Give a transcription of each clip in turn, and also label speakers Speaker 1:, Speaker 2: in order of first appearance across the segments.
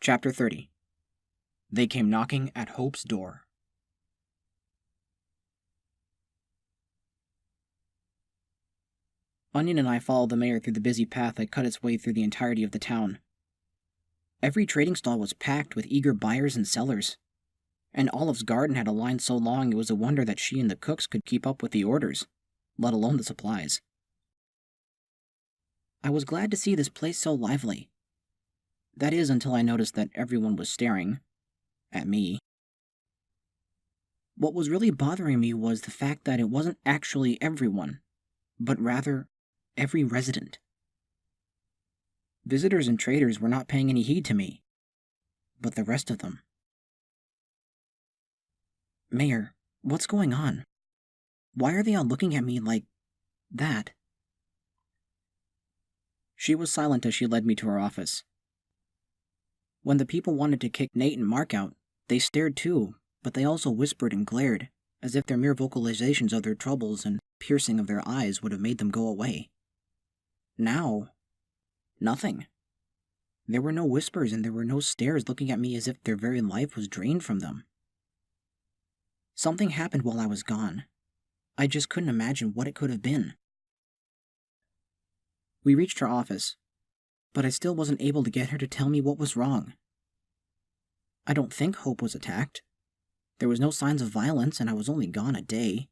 Speaker 1: Chapter 30. They came knocking at Hope's door. Onion and I followed the mayor through the busy path that cut its way through the entirety of the town. Every trading stall was packed with eager buyers and sellers, and Olive's garden had a line so long it was a wonder that she and the cooks could keep up with the orders, let alone the supplies. I was glad to see this place so lively. That is, until I noticed that everyone was staring at me. What was really bothering me was the fact that it wasn't actually everyone, but rather every resident. Visitors and traders were not paying any heed to me, but the rest of them. Mayor, what's going on? Why are they all looking at me like that? She was silent as she led me to her office. When the people wanted to kick Nate and Mark out, they stared too, but they also whispered and glared, as if their mere vocalizations of their troubles and piercing of their eyes would have made them go away. Now, nothing. There were no whispers and there were no stares looking at me as if their very life was drained from them. Something happened while I was gone. I just couldn't imagine what it could have been. We reached her office, but I still wasn't able to get her to tell me what was wrong. I don't think Hope was attacked. There was no signs of violence, and I was only gone a day.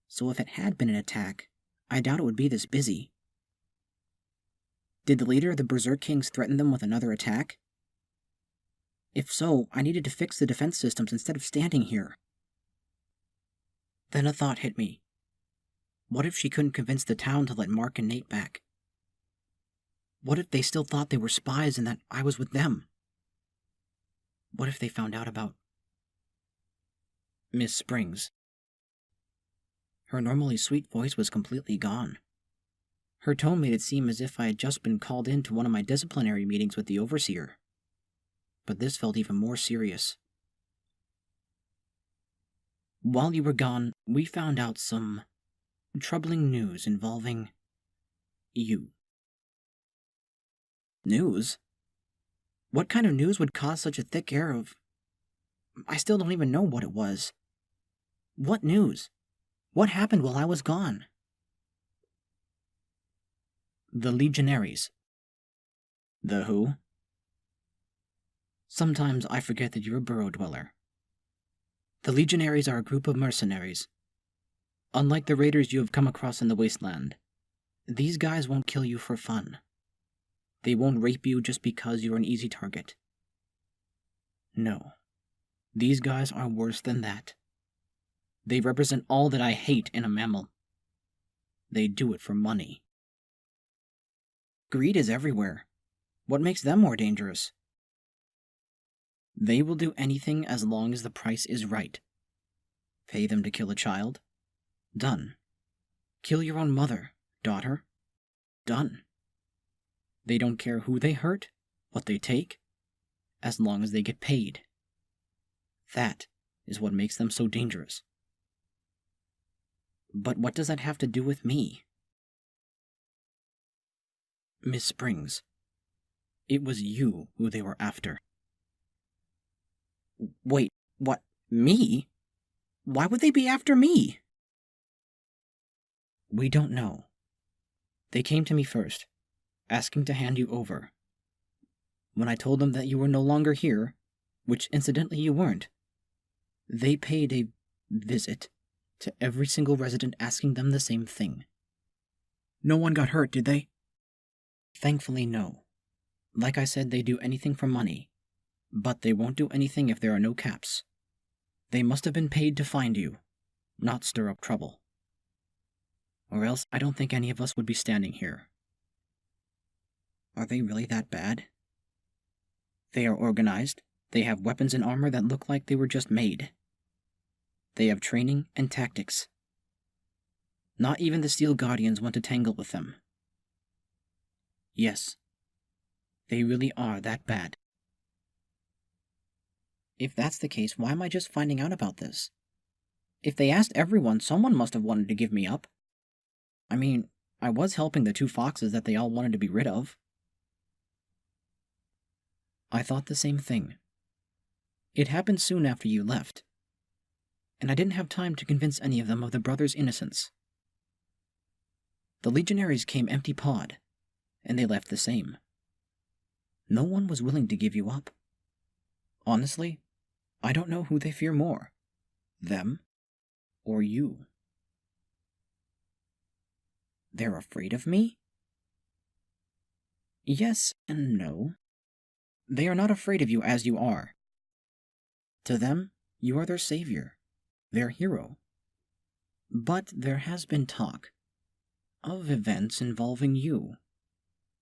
Speaker 1: So if it had been an attack, I doubt it would be this busy. Did the leader of the Berserk Kings threaten them with another attack? If so, I needed to fix the defense systems instead of standing here. Then a thought hit me. What if she couldn't convince the town to let Mark and Nate back? What if they still thought they were spies and that I was with them? What if they found out about Miss Springs? Her normally sweet voice was completely gone. Her tone made it seem as if I had just been called in to one of my disciplinary meetings with the overseer. But this felt even more serious. While you were gone, we found out some troubling news involving you. News? What kind of news would cause such a thick air of... I still don't even know what it was. What news? What happened while I was gone? The legionaries. The who? Sometimes I forget that you're a Burrow dweller. The legionaries are a group of mercenaries. Unlike the raiders you have come across in the wasteland, these guys won't kill you for fun. They won't rape you just because you're an easy target. No. These guys are worse than that. They represent all that I hate in a mammal. They do it for money. Greed is everywhere. What makes them more dangerous? They will do anything as long as the price is right. Pay them to kill a child? Done. Kill your own mother, daughter? Done. They don't care who they hurt, what they take, as long as they get paid. That is what makes them so dangerous. But what does that have to do with me? Miss Springs, it was you who they were after. Wait, what? Me? Why would they be after me? We don't know. They came to me first, asking to hand you over. When I told them that you were no longer here, which incidentally you weren't, they paid a visit to every single resident asking them the same thing. No one got hurt, did they? Thankfully, no. Like I said, they do anything for money, but they won't do anything if there are no caps. They must have been paid to find you, not stir up trouble. Or else I don't think any of us would be standing here. Are they really that bad? They are organized. They have weapons and armor that look like they were just made. They have training and tactics. Not even the Steel Guardians want to tangle with them. Yes, they really are that bad. If that's the case, why am I just finding out about this? If they asked everyone, someone must have wanted to give me up. I mean, I was helping the two foxes that they all wanted to be rid of. I thought the same thing. It happened soon after you left, and I didn't have time to convince any of them of the brothers' innocence. The legionaries came empty-pawed, and they left the same. No one was willing to give you up. Honestly, I don't know who they fear more, them or you. They're afraid of me? Yes and no. They are not afraid of you as you are. To them, you are their savior, their hero. But there has been talk of events involving you.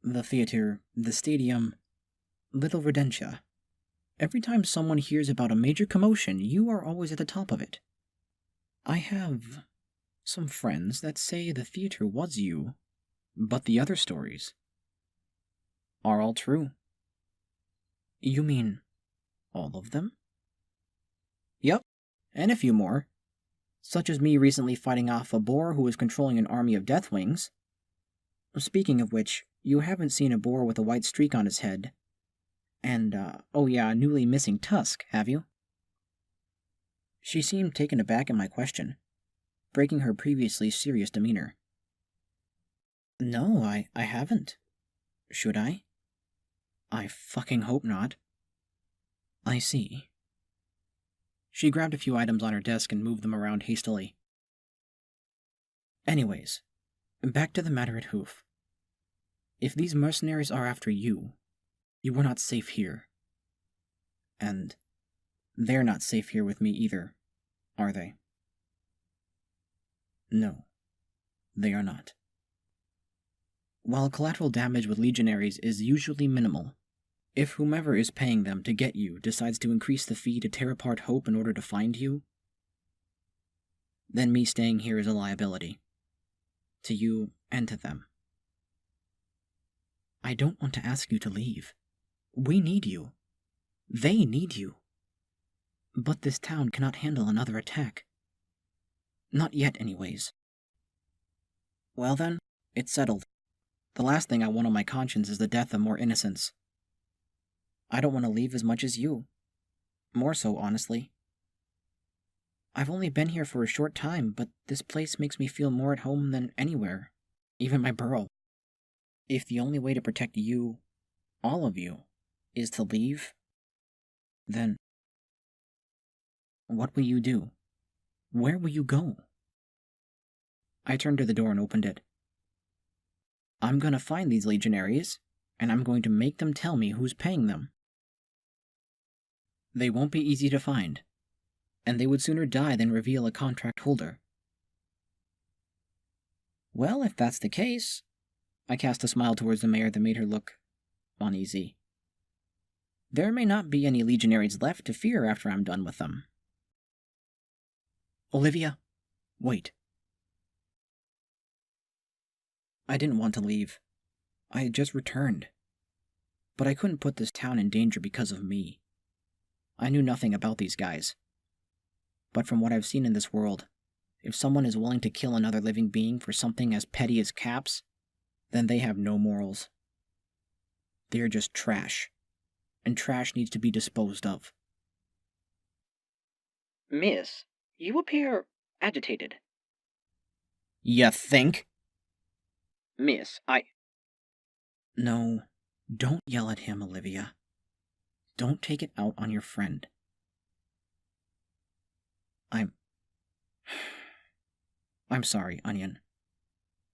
Speaker 1: The theater, the stadium, Little Redentia. Every time someone hears about a major commotion, you are always at the top of it. I have some friends that say the theater was you, but the other stories are all true. You mean all of them? Yep, and a few more, such as me recently fighting off a boar who was controlling an army of Deathwings. Speaking of which, you haven't seen a boar with a white streak on his head, and, a newly missing tusk, have you? She seemed taken aback at my question, breaking her previously serious demeanor. No, I haven't. Should I? I fucking hope not. I see. She grabbed a few items on her desk and moved them around hastily. Anyways, back to the matter at Hoof. If these mercenaries are after you, you are not safe here. And they're not safe here with me either, are they? No, they are not. While collateral damage with legionaries is usually minimal, if whomever is paying them to get you decides to increase the fee to tear apart Hope in order to find you, then me staying here is a liability. To you and to them. I don't want to ask you to leave. We need you. They need you. But this town cannot handle another attack. Not yet, anyways. Well then, it's settled. The last thing I want on my conscience is the death of more innocents. I don't want to leave as much as you. More so, honestly. I've only been here for a short time, but this place makes me feel more at home than anywhere, even my burrow. If the only way to protect you, all of you, is to leave, then what will you do? Where will you go? I turned to the door and opened it. I'm going to find these legionaries, and I'm going to make them tell me who's paying them. They won't be easy to find, and they would sooner die than reveal a contract holder. Well, if that's the case, I cast a smile towards the mayor that made her look uneasy. There may not be any legionaries left to fear after I'm done with them. Olivia, wait. I didn't want to leave. I had just returned. But I couldn't put this town in danger because of me. I knew nothing about these guys. But from what I've seen in this world, if someone is willing to kill another living being for something as petty as caps, then they have no morals. They're just trash. And trash needs to be disposed of. Miss, you appear agitated. You think? Miss, No, don't yell at him, Olivia. Don't take it out on your friend. I'm sorry, Onion.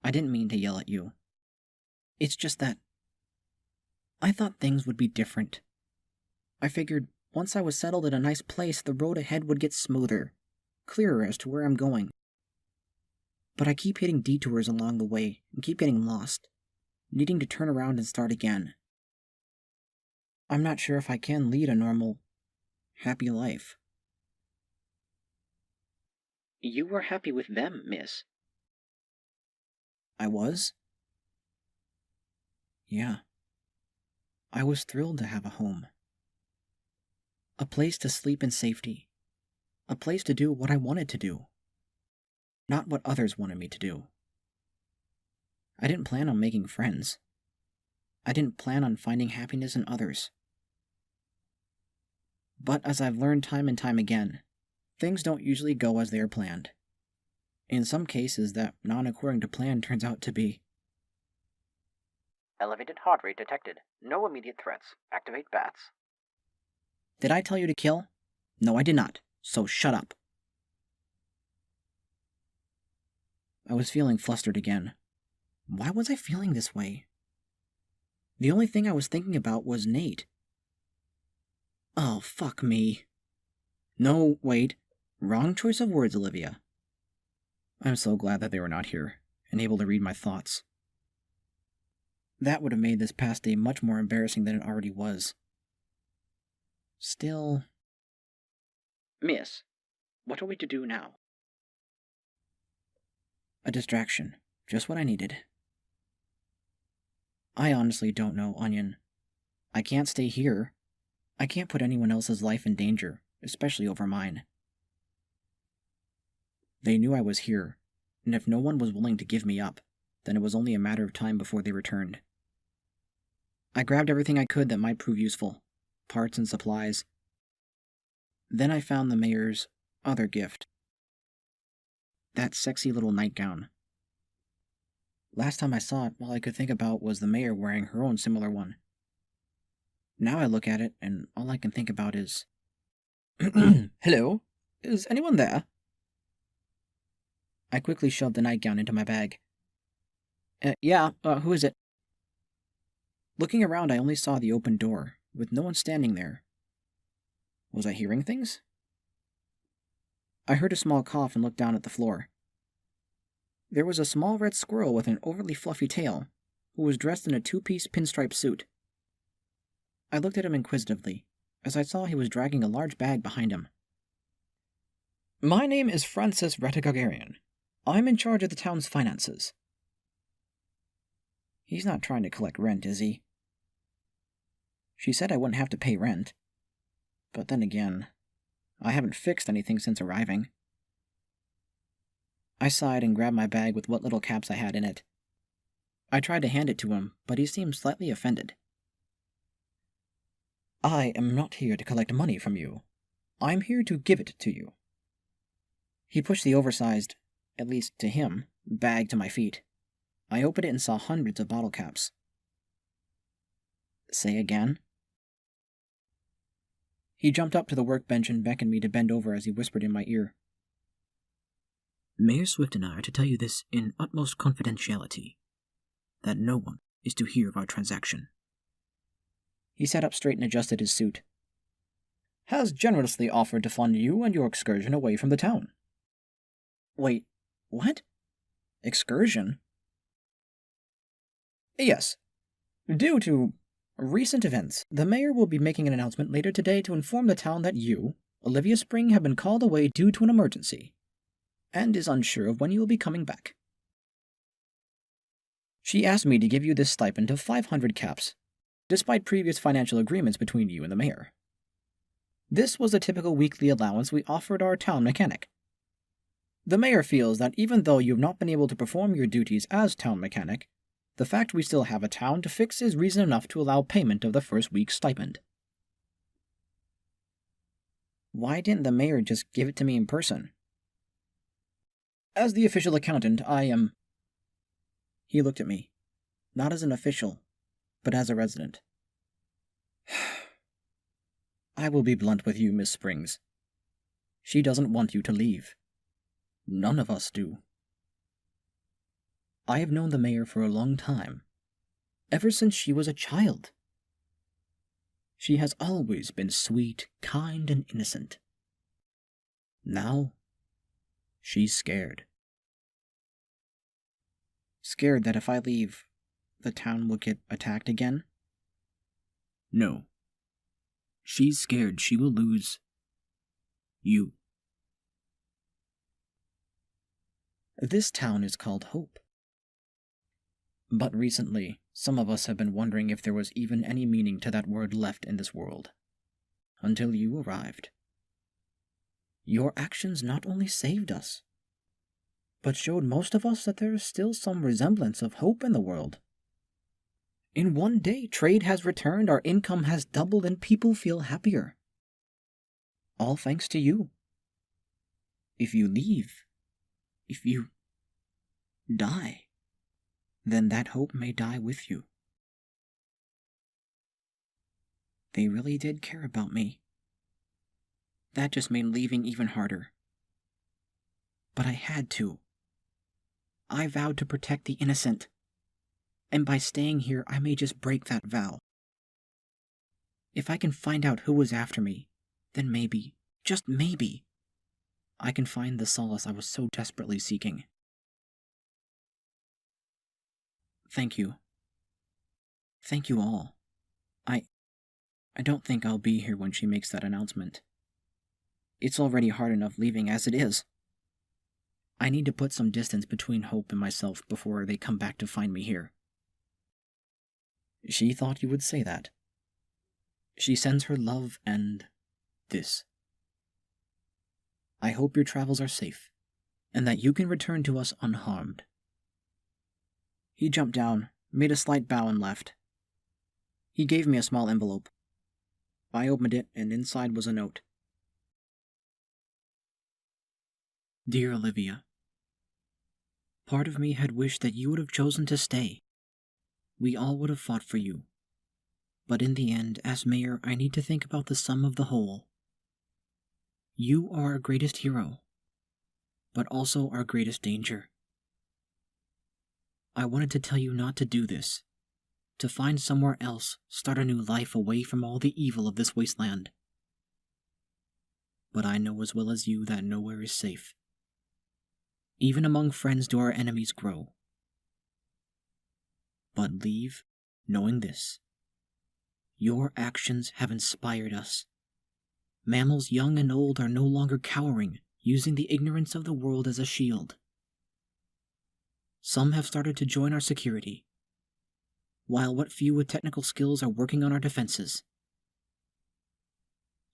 Speaker 1: I didn't mean to yell at you. It's just that I thought things would be different. I figured once I was settled in a nice place, the road ahead would get smoother, clearer as to where I'm going. But I keep hitting detours along the way and keep getting lost, needing to turn around and start again. I'm not sure if I can lead a normal, happy life. You were happy with them, miss. I was? Yeah. I was thrilled to have a home. A place to sleep in safety. A place to do what I wanted to do. Not what others wanted me to do. I didn't plan on making friends. I didn't plan on finding happiness in others. But as I've learned time and time again, things don't usually go as they are planned. In some cases, that non-according to plan turns out to be...
Speaker 2: Elevated heart rate detected. No immediate threats. Activate bats.
Speaker 1: Did I tell you to kill? No, I did not, so shut up. I was feeling flustered again. Why was I feeling this way? The only thing I was thinking about was Nate. Oh, fuck me. No, wait. Wrong choice of words, Olivia. I'm so glad that they were not here, and able to read my thoughts. That would have made this past day much more embarrassing than it already was. Still...
Speaker 2: Miss, what are we to do now?
Speaker 1: A distraction. Just what I needed. I honestly don't know, Onion. I can't stay here. I can't put anyone else's life in danger, especially over mine. They knew I was here, and if no one was willing to give me up, then it was only a matter of time before they returned. I grabbed everything I could that might prove useful, parts and supplies. Then I found the mayor's other gift. That sexy little nightgown. Last time I saw it, all I could think about was the mayor wearing her own similar one. Now I look at it, and all I can think about is... Hello? Is anyone there? I quickly shoved the nightgown into my bag. Yeah, who is it? Looking around, I only saw the open door, with no one standing there. Was I hearing things? I heard a small cough and looked down at the floor. There was a small red squirrel with an overly fluffy tail, who was dressed in a two-piece pinstripe suit. I looked at him inquisitively, as I saw he was dragging a large bag behind him. My name is Francis Retigagarian. I'm in charge of the town's finances. He's not trying to collect rent, is he? She said I wouldn't have to pay rent. But then again, I haven't fixed anything since arriving. I sighed and grabbed my bag with what little caps I had in it. I tried to hand it to him, but he seemed slightly offended. I am not here to collect money from you. I'm here to give it to you. He pushed the oversized, at least to him, bag to my feet. I opened it and saw hundreds of bottle caps. Say again? He jumped up to the workbench and beckoned me to bend over as he whispered in my ear. Mayor Swift and I are to tell you this in utmost confidentiality, that no one is to hear of our transaction. He sat up straight and adjusted his suit. Has generously offered to fund you and your excursion away from the town. Wait, what? Excursion? Yes. Due to recent events, the mayor will be making an announcement later today to inform the town that you, Olivia Spring, have been called away due to an emergency, and is unsure of when you will be coming back. She asked me to give you this stipend of 500 caps, despite previous financial agreements between you and the mayor. This was the typical weekly allowance we offered our town mechanic. The mayor feels that even though you have not been able to perform your duties as town mechanic, the fact we still have a town to fix is reason enough to allow payment of the first week's stipend. Why didn't the mayor just give it to me in person? As the official accountant, I am... He looked at me, not as an official, but as a resident. I will be blunt with you, Miss Springs. She doesn't want you to leave. None of us do. I have known the mayor for a long time, ever since she was a child. She has always been sweet, kind, and innocent. Now, she's scared. Scared that if I leave, the town will get attacked again? No. She's scared she will lose you. This town is called Hope. But recently, some of us have been wondering if there was even any meaning to that word left in this world. Until you arrived. Your actions not only saved us, but showed most of us that there is still some resemblance of hope in the world. In one day, trade has returned, our income has doubled, and people feel happier. All thanks to you. If you leave, if you die, then that hope may die with you. They really did care about me. That just made leaving even harder. But I had to. I vowed to protect the innocent, and by staying here I may just break that vow. If I can find out who was after me, then maybe, just maybe, I can find the solace I was so desperately seeking. Thank you. Thank you all. I don't think I'll be here when she makes that announcement. It's already hard enough leaving as it is. I need to put some distance between Hope and myself before they come back to find me here. She thought you would say that. She sends her love and this. I hope your travels are safe, and that you can return to us unharmed. He jumped down, made a slight bow, and left. He gave me a small envelope. I opened it, and inside was a note. Dear Olivia, part of me had wished that you would have chosen to stay. We all would have fought for you. But in the end, as mayor, I need to think about the sum of the whole. You are our greatest hero, but also our greatest danger. I wanted to tell you not to do this, to find somewhere else, start a new life away from all the evil of this wasteland. But I know as well as you that nowhere is safe. Even among friends do our enemies grow. But leave knowing this. Your actions have inspired us. Mammals young and old are no longer cowering, using the ignorance of the world as a shield. Some have started to join our security, while what few with technical skills are working on our defenses.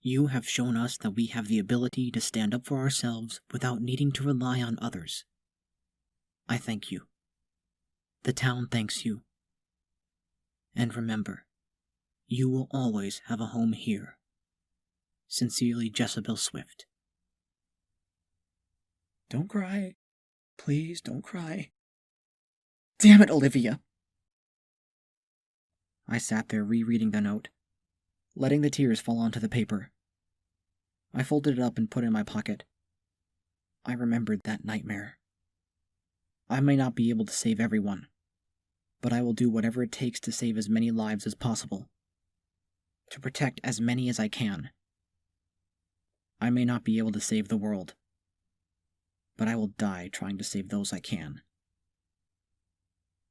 Speaker 1: You have shown us that we have the ability to stand up for ourselves without needing to rely on others. I thank you. The town thanks you. And remember, you will always have a home here. Sincerely, Jezebel Swift. Don't cry. Please don't cry. Damn it, Olivia! I sat there rereading the note, letting the tears fall onto the paper. I folded it up and put it in my pocket. I remembered that nightmare. I may not be able to save everyone, but I will do whatever it takes to save as many lives as possible. To protect as many as I can. I may not be able to save the world, but I will die trying to save those I can.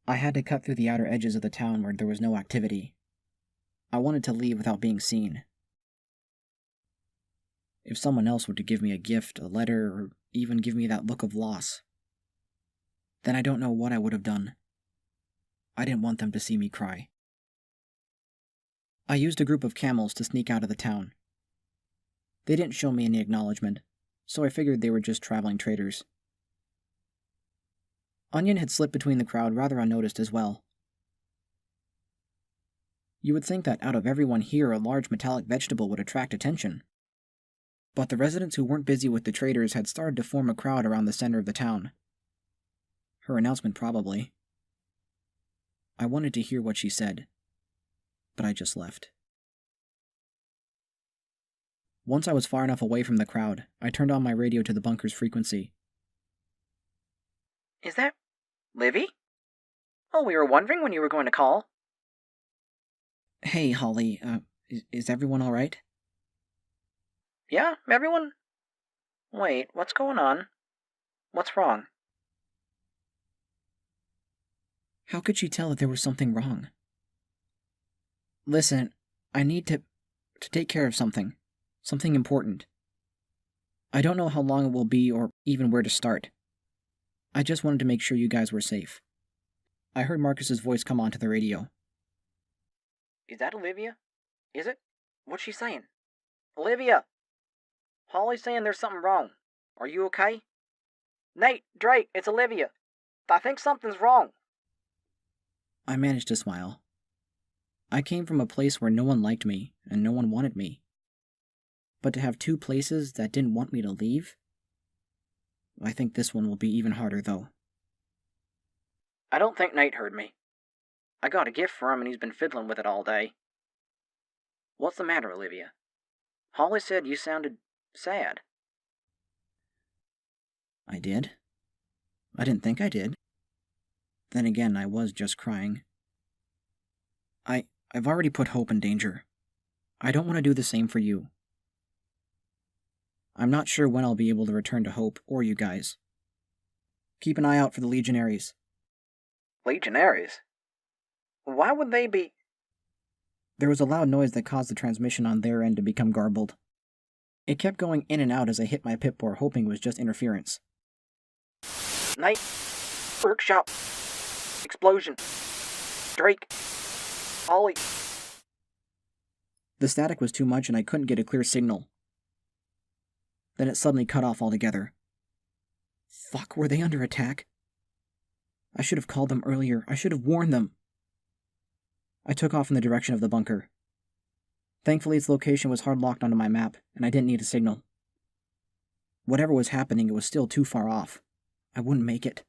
Speaker 1: I had to cut through the outer edges of the town where there was no activity. I wanted to leave without being seen. If someone else were to give me a gift, a letter, or even give me that look of loss, then I don't know what I would have done. I didn't want them to see me cry. I used a group of camels to sneak out of the town. They didn't show me any acknowledgement, so I figured they were just traveling traders. Onion had slipped between the crowd rather unnoticed as well. You would think that out of everyone here a large metallic vegetable would attract attention. But the residents who weren't busy with the traders had started to form a crowd around the center of the town. Her announcement probably. I wanted to hear what she said, but I just left. Once I was far enough away from the crowd, I turned on my radio to the bunker's frequency.
Speaker 2: Is that Livy? Oh, we were wondering when you were going to call.
Speaker 1: Hey, Holly, is everyone all right?
Speaker 2: Yeah, everyone? Wait, what's going on? What's wrong?
Speaker 1: How could she tell that there was something wrong? Listen, I need to take care of something. Something important. I don't know how long it will be or even where to start. I just wanted to make sure you guys were safe. I heard Marcus's voice come onto the radio.
Speaker 2: Is that Olivia? Is it? What's she saying? Olivia! Holly's saying there's something wrong. Are you okay? Nate, Drake, it's Olivia. I think something's wrong.
Speaker 1: I managed to smile. I came from a place where no one liked me and no one wanted me. But to have two places that didn't want me to leave? I think this one will be even harder, though.
Speaker 2: I don't think Nate heard me. I got a gift for him and he's been fiddling with it all day. What's the matter, Olivia? Holly said you sounded sad.
Speaker 1: I did. I didn't think I did. Then again, I was just crying. I've already put Hope in danger. I don't want to do the same for you. I'm not sure when I'll be able to return to Hope or you guys. Keep an eye out for the legionaries.
Speaker 2: Legionaries? Why would they be...
Speaker 1: There was a loud noise that caused the transmission on their end to become garbled. It kept going in and out as I hit my pip-bore, hoping it was just interference.
Speaker 2: Nate, workshop, explosion, Drake, Holly.
Speaker 1: The static was too much and I couldn't get a clear signal. Then it suddenly cut off altogether. Fuck, were they under attack? I should have called them earlier. I should have warned them. I took off in the direction of the bunker. Thankfully, its location was hard locked onto my map, and I didn't need a signal. Whatever was happening, it was still too far off. I wouldn't make it.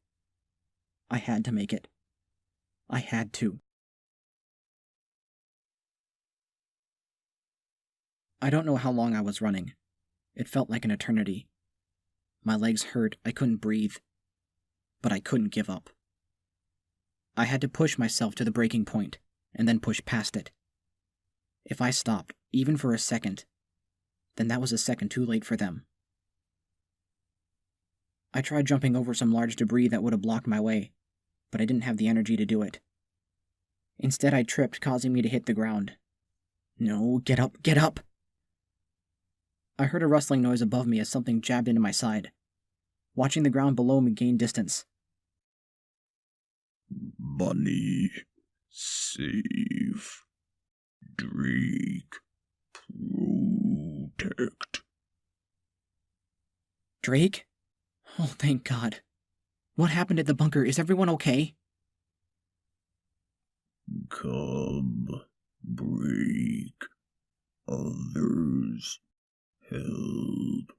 Speaker 1: I had to make it. I had to. I don't know how long I was running. It felt like an eternity. My legs hurt, I couldn't breathe. But I couldn't give up. I had to push myself to the breaking point, and then push past it. If I stopped, even for a second, then that was a second too late for them. I tried jumping over some large debris that would have blocked my way, but I didn't have the energy to do it. Instead, I tripped, causing me to hit the ground. No, get up, get up! I heard a rustling noise above me as something jabbed into my side. Watching the ground below me gain distance.
Speaker 3: Bunny, save, Drake, protect.
Speaker 1: Drake? Oh, thank God. What happened at the bunker? Is everyone okay?
Speaker 3: Cub, break, others, help.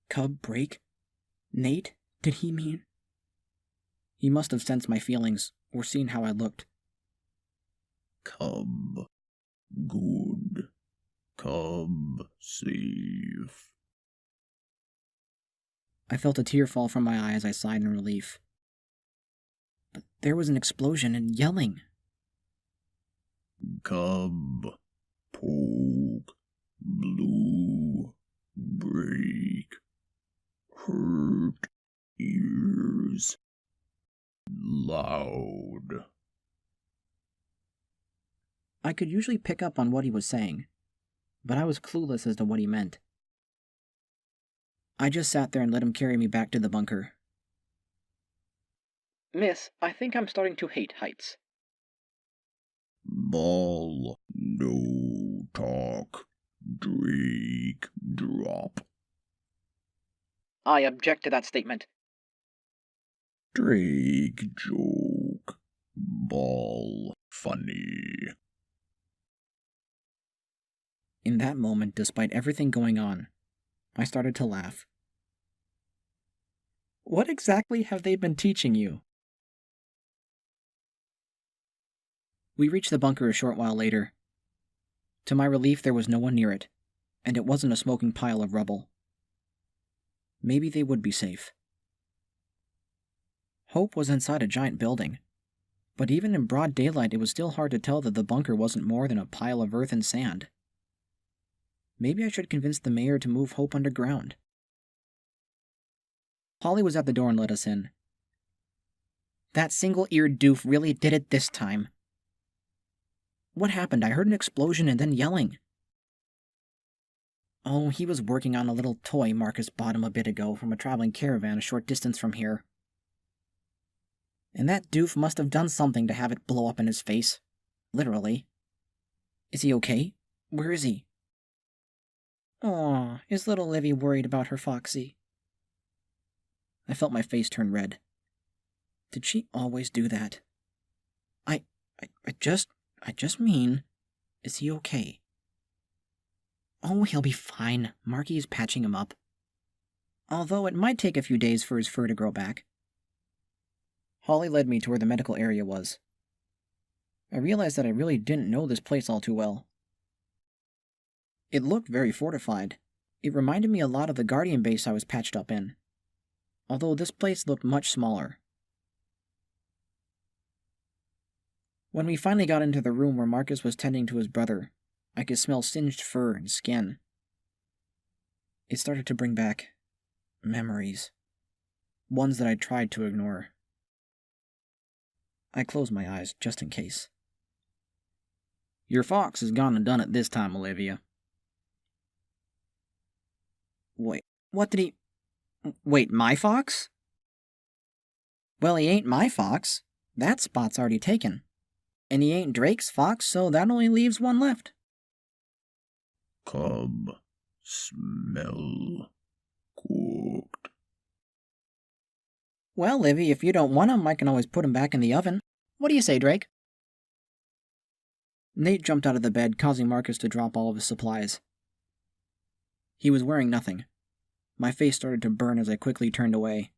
Speaker 1: Cub break? Nate? Did he mean? He must have sensed my feelings, or seen how I looked.
Speaker 3: Cub, good. Cub, safe.
Speaker 1: I felt a tear fall from my eye as I sighed in relief. But there was an explosion and yelling.
Speaker 3: Cub, poke, blue, break, hurt, ears, loud.
Speaker 1: I could usually pick up on what he was saying, but I was clueless as to what he meant. I just sat there and let him carry me back to the bunker.
Speaker 2: Miss, I think I'm starting to hate heights.
Speaker 3: Ball, no talk. Drake, drop.
Speaker 2: I object to that statement.
Speaker 3: Drake, joke. Ball, funny.
Speaker 1: In that moment, despite everything going on, I started to laugh. What exactly have they been teaching you? We reached the bunker a short while later. To my relief, there was no one near it, and it wasn't a smoking pile of rubble. Maybe they would be safe. Hope was inside a giant building, but even in broad daylight it was still hard to tell that the bunker wasn't more than a pile of earth and sand. Maybe I should convince the mayor to move Hope underground. Holly was at the door and let us in. That single-eared doof really did it this time. What happened? I heard an explosion and then yelling. Oh, he was working on a little toy Marcus bought him a bit ago from a traveling caravan a short distance from here. And that doof must have done something to have it blow up in his face. Literally. Is he okay? Where is he? Aw, is little Livy worried about her Foxy? I felt my face turn red. Did she always do that? I just mean, is he okay? Oh, he'll be fine. Marky is patching him up. Although it might take a few days for his fur to grow back. Holly led me to where the medical area was. I realized that I really didn't know this place all too well. It looked very fortified. It reminded me a lot of the Guardian base I was patched up in, although this place looked much smaller. When we finally got into the room where Marcus was tending to his brother, I could smell singed fur and skin. It started to bring back memories, ones that I tried to ignore. I closed my eyes just in case. Your fox has gone and done it this time, Olivia. Wait, what did he... Wait, my fox? Well, he ain't my fox. That spot's already taken. And he ain't Drake's fox, so that only leaves one left.
Speaker 3: Come, smell cooked.
Speaker 1: Well, Livy, if you don't want him, I can always put him back in the oven. What do you say, Drake? Nate jumped out of the bed, causing Marcus to drop all of his supplies. He was wearing nothing. My face started to burn as I quickly turned away.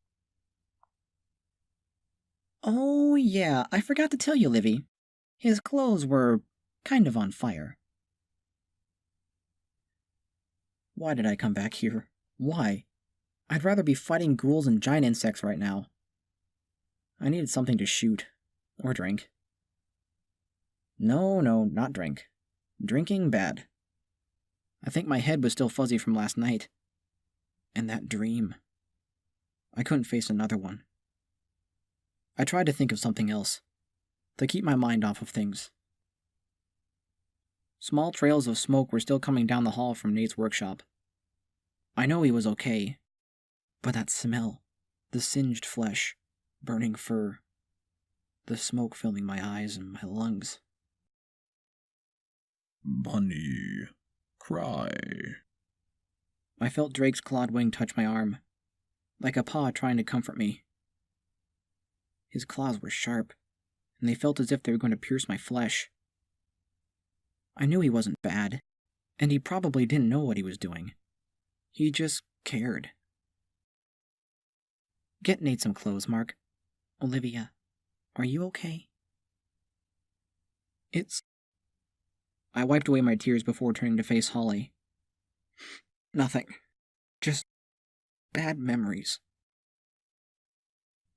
Speaker 1: Oh, yeah, I forgot to tell you, Livy. His clothes were kind of on fire. Why did I come back here? Why? I'd rather be fighting ghouls and giant insects right now. I needed something to shoot. Or drink. No, not drink. Drinking bad. I think my head was still fuzzy from last night. And that dream. I couldn't face another one. I tried to think of something else, to keep my mind off of things. Small trails of smoke were still coming down the hall from Nate's workshop. I know he was okay, but that smell, the singed flesh, burning fur, the smoke filling my eyes and my lungs.
Speaker 3: Bunny, cry.
Speaker 1: I felt Drake's clawed wing touch my arm, like a paw trying to comfort me. His claws were sharp, and they felt as if they were going to pierce my flesh. I knew he wasn't bad, and he probably didn't know what he was doing. He just cared. Get Nate some clothes, Mark. Olivia, are you okay? I wiped away my tears before turning to face Holly. Nothing. Just bad memories.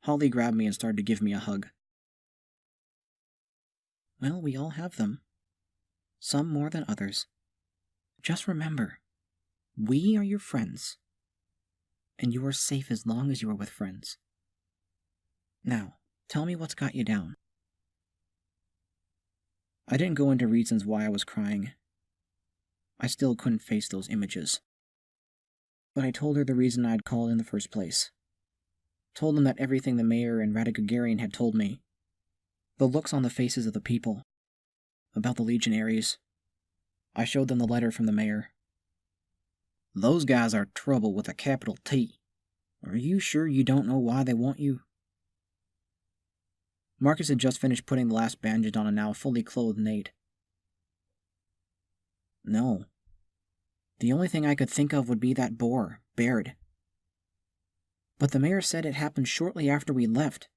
Speaker 1: Holly grabbed me and started to give me a hug. Well, we all have them. Some more than others. Just remember, we are your friends. And you are safe as long as you are with friends. Now, tell me what's got you down. I didn't go into reasons why I was crying. I still couldn't face those images. But I told her the reason I'd called in the first place. Told them that everything the mayor and Radicagarian had told me. The looks on the faces of the people. About the legionaries. I showed them the letter from the mayor. Those guys are trouble with a capital T. Are you sure you don't know why they want you? Marcus had just finished putting the last bandage on a now fully clothed Nate. No. The only thing I could think of would be that boar, Baird. But the mayor said it happened shortly after we left,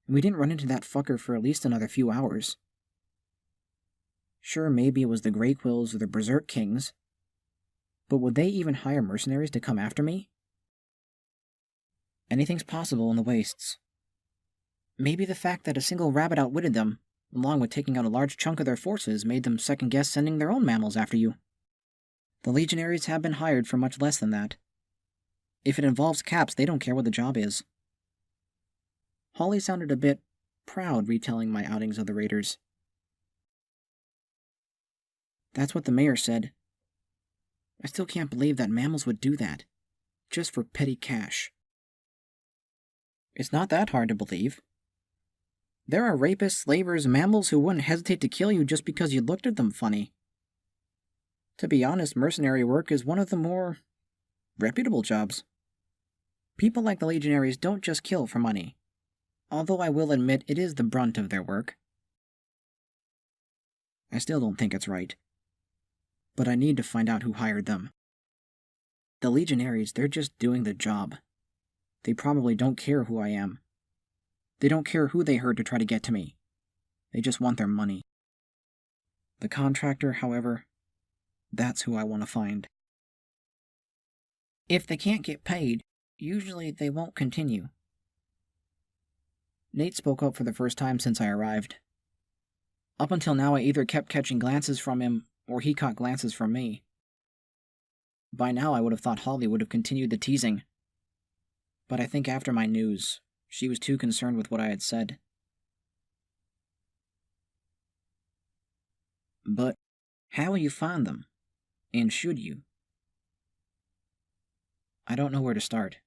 Speaker 1: and we didn't run into that fucker for at least another few hours. Sure, maybe it was the Grey Quills or the Berserk Kings, but would they even hire mercenaries to come after me? Anything's possible in the wastes. Maybe the fact that a single rabbit outwitted them, along with taking out a large chunk of their forces, made them second-guess sending their own mammals after you. The legionaries have been hired for much less than that. If it involves caps, they don't care what the job is. Holly sounded a bit proud retelling my outings of the raiders. That's what the mayor said. I still can't believe that mammals would do that, just for petty cash. It's not that hard to believe. There are rapists, slavers, mammals who wouldn't hesitate to kill you just because you looked at them funny. To be honest, mercenary work is one of the more reputable jobs. People like the legionaries don't just kill for money, although I will admit it is the brunt of their work. I still don't think it's right. But I need to find out who hired them. The legionaries, they're just doing the job. They probably don't care who I am. They don't care who they hurt to try to get to me. They just want their money. The contractor, however, that's who I want to find. If they can't get paid, usually they won't continue. Nate spoke up for the first time since I arrived. Up until now, I either kept catching glances from him, or he caught glances from me. By now, I would have thought Holly would have continued the teasing. But I think after my news, she was too concerned with what I had said. But how will you find them? And should you? I don't know where to start.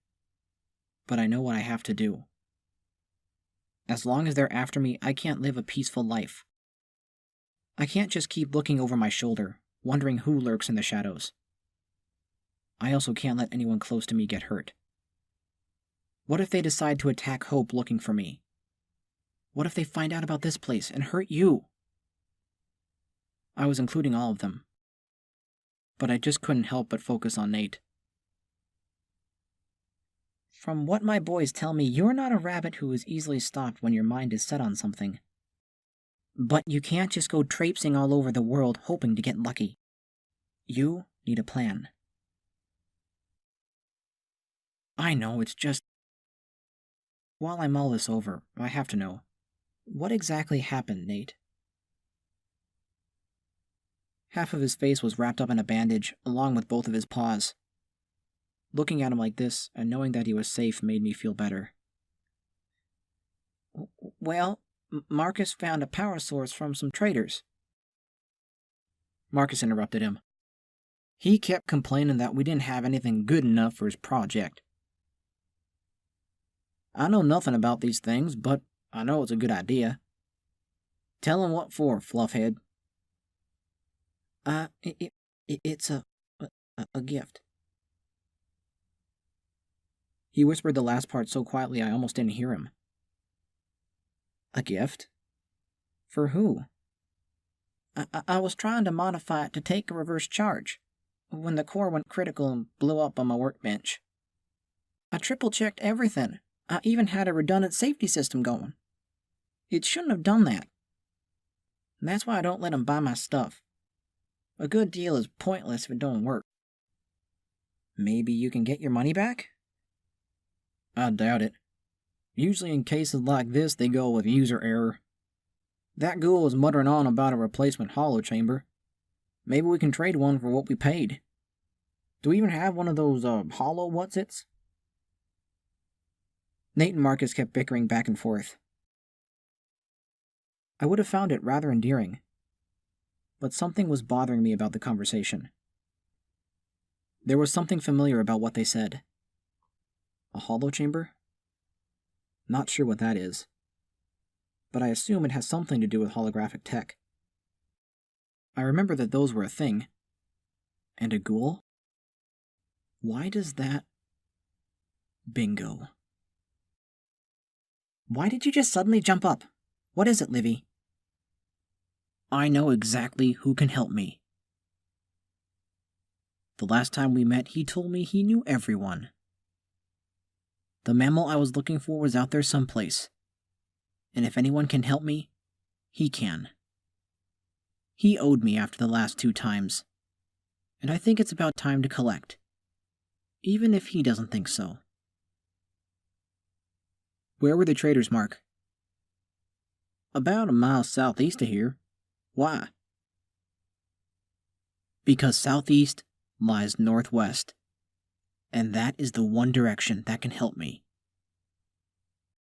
Speaker 1: But I know what I have to do. As long as they're after me, I can't live a peaceful life. I can't just keep looking over my shoulder, wondering who lurks in the shadows. I also can't let anyone close to me get hurt. What if they decide to attack Hope looking for me? What if they find out about this place and hurt you? I was including all of them. But I just couldn't help but focus on Nate. From what my boys tell me, you're not a rabbit who is easily stopped when your mind is set on something. But you can't just go traipsing all over the world hoping to get lucky. You need a plan. I know, it's just... While I mull this over, I have to know. What exactly happened, Nate? Half of his face was wrapped up in a bandage, along with both of his paws. Looking at him like this, and knowing that he was safe, made me feel better. Well, Marcus found a power source from some traders. Marcus interrupted him. He kept complaining that we didn't have anything good enough for his project. I know nothing about these things, but I know it's a good idea. Tell him what for, Fluffhead. It's a gift. He whispered the last part so quietly I almost didn't hear him. A gift? For who? I was trying to modify it to take a reverse charge, when the core went critical and blew up on my workbench. I triple-checked everything. I even had a redundant safety system going. It shouldn't have done that. And that's why I don't let them buy my stuff. A good deal is pointless if it don't work. Maybe you can get your money back? I doubt it. Usually in cases like this, they go with user error. That ghoul is muttering on about a replacement hollow chamber. Maybe we can trade one for what we paid. Do we even have one of those, hollow what's-its? Nate and Marcus kept bickering back and forth. I would have found it rather endearing. But something was bothering me about the conversation. There was something familiar about what they said. A hollow chamber? Not sure what that is. But I assume it has something to do with holographic tech. I remember that those were a thing. And a ghoul? Why does that... Bingo. Why did you just suddenly jump up? What is it, Livy? I know exactly who can help me. The last time we met, he told me he knew everyone. The mammal I was looking for was out there someplace. And if anyone can help me, he can. He owed me after the last 2 times. And I think it's about time to collect. Even if he doesn't think so. Where were the traders, Mark? About a mile southeast of here. Why? Because southeast lies northwest. And that is the one direction that can help me.